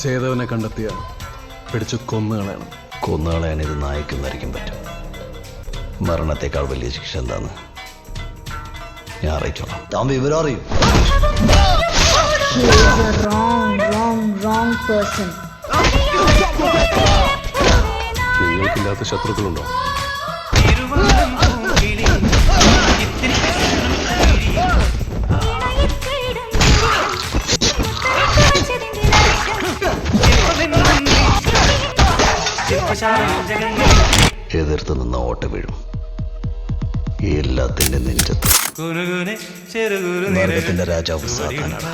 സേതവനെ കണ്ടെത്തിയ പിടിച്ചു കൊന്നുകളയാണ്. കൊന്നുകളയാൻ ഇത് നായിക്കുന്നതായിരിക്കും പറ്റും. മരണത്തെക്കാൾ വലിയ ശിക്ഷ എന്താന്ന് ഞാൻ അറിയിച്ചോളാം. താൻ വിവരം അറിയും. He is a wrong person. നിങ്ങൾക്കില്ലാത്ത ശത്രുക്കളുണ്ടോ? എതിർത്ത് നിന്ന ഓട്ട വീഴും. എല്ലാത്തിന്റെ നെഞ്ചത്ത് നരകത്തിന്റെ രാജാവ് സാത്താനാണ്.